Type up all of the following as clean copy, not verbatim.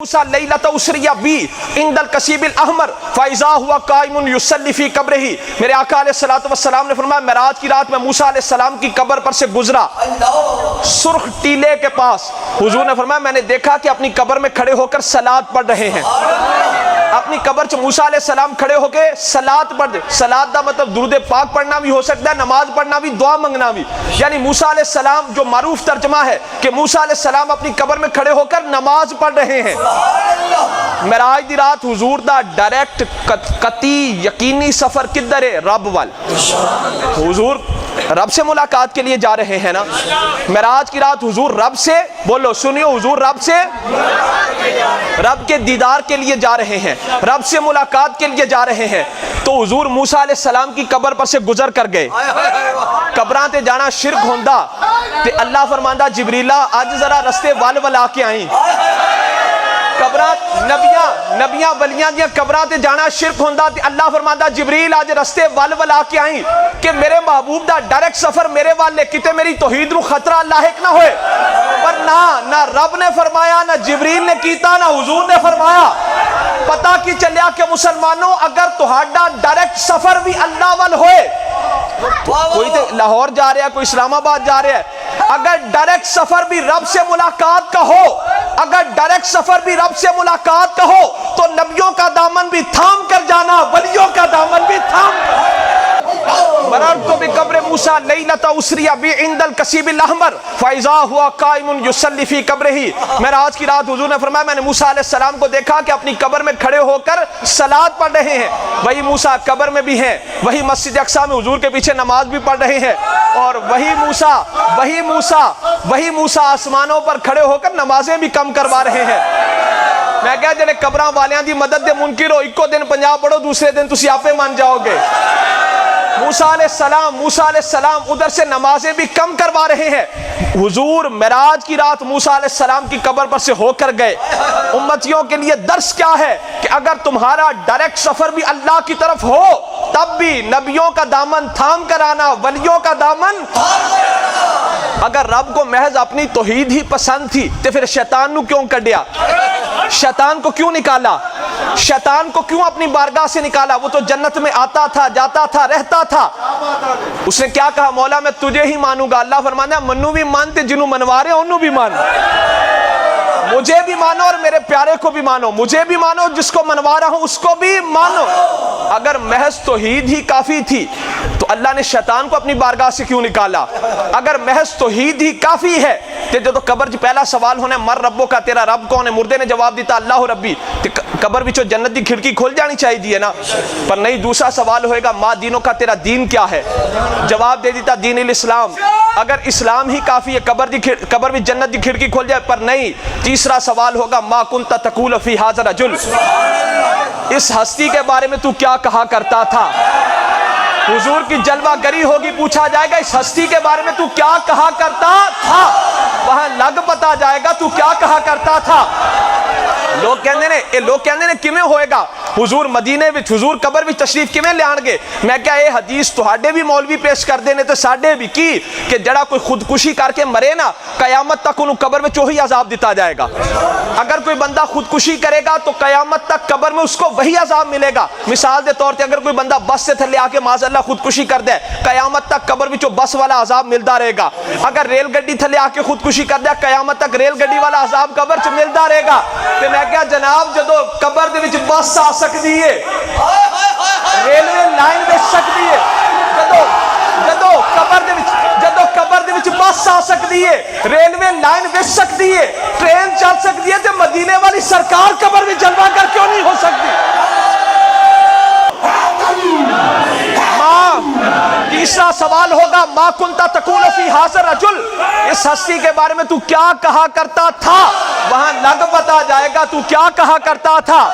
موسیٰ لیلۃ اسریہ be عند الکثیب الاحمر فاذا ہوا قائم یصلی فی قبرہ۔ میرے آقا علیہ السلام نے فرمایا معراج کی رات میں موسیٰ علیہ السلام کی قبر پر سے گزرا سرخ ٹیلے کے پاس۔ حضور نے فرمایا میں نے دیکھا کہ اپنی قبر میں کھڑے ہو کر صلاۃ پڑھ رہے ہیں۔ اپنی قبر سے موسیٰ علیہ السلام کھڑے ہو کے صلاۃ پڑھ رہے۔ صلاۃ دا مطلب درود پاک پڑھنا بھی ہو سکتا ہے، نماز پڑھنا بھی، دعا منگنا بھی۔ یعنی موسیٰ علیہ السلام جو معروف ترجمہ ہے کہ موسیٰ علیہ السلام اپنی قبر میں کھڑے ہو کر نماز پڑھ رہے ہیں۔ معراج دی رات حضور دا ڈائریکٹ قطعی یقینی سفر کدھر ہے؟ رب وال۔ حضور رب سے ملاقات کے لیے جا رہے ہیں نا۔ معراج کی رات حضور رب سے، بولو سنیو، حضور رب سے، رب کے دیدار کے لیے جا رہے ہیں، رب سے ملاقات کے لیے جا رہے ہیں۔ تو حضور موسیٰ علیہ السلام کی قبر پر سے گزر کر گئے۔ قبراں تے جانا شرک ہوندا تے اللہ فرماندا جبریلہ اج ذرا رستے ول ول آ کے آئیں۔ قبراں نبیاں ولیاں دیاں قبراں تے جانا شرک ہوندا تے اللہ فرماندا جبریل اج رستے ول ول آ کے آئیں کہ میرے محبوب دا ڈائریکٹ سفر میرے والے کتے میری توحید نو خطرہ لاحق نہ ہوئے۔ پر نہ رب نے فرمایا، نہ جبریل نے کیتا، نہ حضور نے فرمایا۔ پتہ کی چلیا کہ مسلمانوں اگر تہاڈا ڈائریکٹ سفر بھی اللہ ول ہوئے، کوئی تے لاہور جا رہا ہے، کوئی اسلام آباد جا رہا ہے، اگر ڈائریکٹ سفر بھی رب سے ملاقات کا ہو، اگر ڈائریکٹ سفر بھی رب سے ملاقات کا ہو تو نبیوں کا دامن بھی تھام کر جانا، ولیوں کا دامن بھی تھام کر۔ مررت بقبر موسیٰ لیلۃ اسریہ بی عند الکثیب الاحمر فاذا ہوا قائم یصلی فی قبرہ۔ معراج کی رات حضور نے فرمایا میں نے موسیٰ علیہ السلام کو دیکھا کہ اپنی قبر میں کھڑے ہو کر صلاۃ پڑھ رہے ہیں۔ وہی موسیٰ قبر میں بھی ہیں، وہی مسجد اقصیٰ میں حضور کے پیچھے نماز بھی پڑھ رہے ہیں، اور وہی موسیٰ آسمانوں پر کھڑے ہو کر نمازیں بھی کم کروا رہے ہیں۔ میں کہا جنہیں قبراں والیاں دی مدد دے منکر ہو، ایک دن 50 پڑھو، دوسرے دن تسی آپے مان جاؤ گے۔ موسیٰ علیہ السلام ادھر سے نمازیں بھی کم کروا رہے ہیں۔ حضور معراج کی رات موسیٰ علیہ السلام کی قبر پر سے ہو کر گئے۔ امتیوں کے لیے درس کیا ہے کہ اگر تمہارا ڈائریکٹ سفر بھی اللہ کی طرف ہو تب بھی نبیوں کا دامن تھام کر آنا، ولیوں کا دامن۔ اگر رب کو محض اپنی توحید ہی پسند تھی تو پھر شیطان نو کیوں کڈیا؟ شیطان کو کیوں نکالا؟ شیطان کو کیوں اپنی بارگاہ سے نکالا؟ وہ تو جنت میں آتا تھا، جاتا تھا، رہتا تھا۔ اس نے کیا کہا؟ مولا میں تجھے ہی مانوں گا۔ اللہ فرمانا منو بھی مانتے، جنہوں منوا رہے انہوں بھی مانو، مجھے بھی مانو اور میرے پیارے کو بھی مانو، مجھے بھی مانو، جس کو منوا رہا ہوں اس کو بھی مانو۔ اگر محض توحید ہی کافی تھی تو اللہ نے شیطان کو اپنی بارگاہ سے کیوں نکالا؟ اگر محض توحید ہی کافی ہے تو جو قبر پہلا سوال ہونا مر ربوں کا، تیرا رب کون ہے؟ مردے نے جواب دیتا اللہ ربی، قبر بھی جنت کی کھڑکی کھول جانی چاہیے نا، پر نہیں۔ دوسرا سوال ہوئے گا ما دینوں کا، تیرا دین کیا ہے؟ جواب دے دیتا دین الاسلام۔ اگر اسلام ہی کافی ہے قبر بھی جنت کی کھڑکی کھول جائے، پر نہیں۔ تیسرا سوال ہوگا ما کنت تقول فی ھذا الرجل، اس ہستی کے بارے میں تو کیا کہا کرتا تھا؟ حضور کی جلوہ گری ہوگی، پوچھا جائے گا اس ہستی کے بارے میں تو کیا کہا کرتا تھا؟ وہاں لگ پتا جائے گا تو کیا کہا کرتا تھا۔ لوگ کہندے نے کیویں ہوئے گا؟ حضور مدینے وچ، حضور قبر وچ تشریف کیویں لے آن گے؟ میں کہا یہ حدیث تہاڈے بھی مولوی پیش کر دینے تے ساڈے بھی کی کہ جڑا کوئی خودکشی کر کے مرے نا، قیامت تک انہوں قبر میں وہی عذاب دیتا جائے گا۔ اگر کوئی بندہ خودکشی کرے گا تو قیامت تک قبر میں اس کو وہی عذاب ملے گا۔ مثال دے طور پہ اگر کوئی بندہ بس سے تھلے آ کے معاذ اللہ خودکشی کر دے، قیامت تک قبر وچ بس والا عذاب ملتا رہے گا۔ اگر ریل گڈی تھلے آ کے خودکشی کر دے، قیامت تک ریل گڈی والا عذاب قبر چ ملتا رہے گا۔ تے میں کہا جناب جدو قبر دے وچ بس آ سکتی ہے، ریلوے لائن وچ سکتی ہے، جدو قبر دے وچ بس آ سکتی ہے، ریلوے لائن وچ سکتی ہے، ٹرین چل سکتی ہے، تے مدینے والی سرکار قبر میں جلوہ کر کیوں نہیں ہو سکتی؟ تیسرا سوال ہوگا ما کنت تقول فی ھذا الرجل، اس ہستی کے بارے میں تو کیا کہا کرتا تھا؟ وہاں لگ پتا جائے گا تو کیا کہا کرتا تھا۔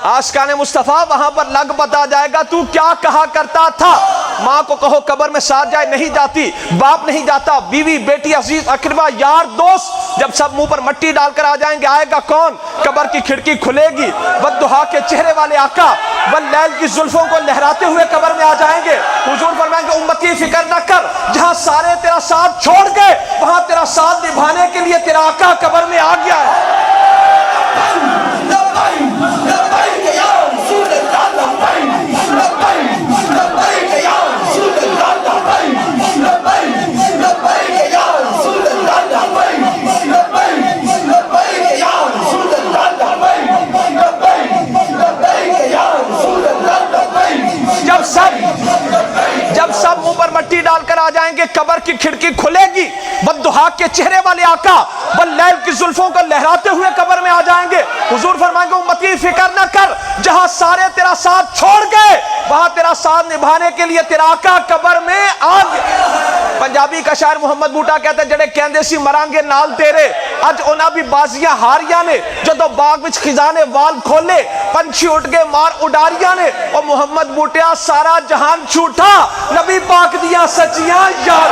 آشقان مصطفیٰ وہاں پر لگ پتا جائے گا تو کیا کہا کرتا تھا۔ ماں کو کہو قبر میں ساتھ جائے، نہیں جاتی، باپ نہیں جاتا، بیوی، بیٹی، عزیز، اقربا، یار، دوست، جب سب منہ پر مٹی ڈال کر آ جائیں گے آئے گا کون؟ قبر کی کھڑکی کھلے گی، والضحیٰ کے چہرے والے آقا واللیل کی زلفوں کو لہراتے ہوئے قبر میں آ جائیں گے۔ حضور فرمائیں گے امتی فکر نہ کر، جہاں سارے تیرا ساتھ چھوڑ گئے وہاں تیرا ساتھ نبھانے کے لیے تیرا آقا قبر میں آ گیا ہے۔ گے قبر کی کھڑکی کھلے گی, والضحیٰ کے چہرے والے آقا واللیل کی زلفوں کو لہراتے ہوئے قبر میں آ جائیں گے. حضور فرمائیں گے امتی فکر نہ کر, جہاں سارے تیرا ساتھ چھوڑ گئے وہاں تیرا ساتھ نبھانے کے لیے تیرا آقا قبر میں آ گئے. پنجابی کا شاعر محمد بوٹا کہتا ہے جڑے کہندے سی مرانگے نال تیرے, اج انہاں بھی بازیاں ہاریاں نے, جدو باغ وچ خزانے وال کھولے پنچھی اٹھ گئے مار اڈاریاں نے. او محمد بوٹیا سارا جہان جھوٹا, نبی پاک دیاں سچیاں یار.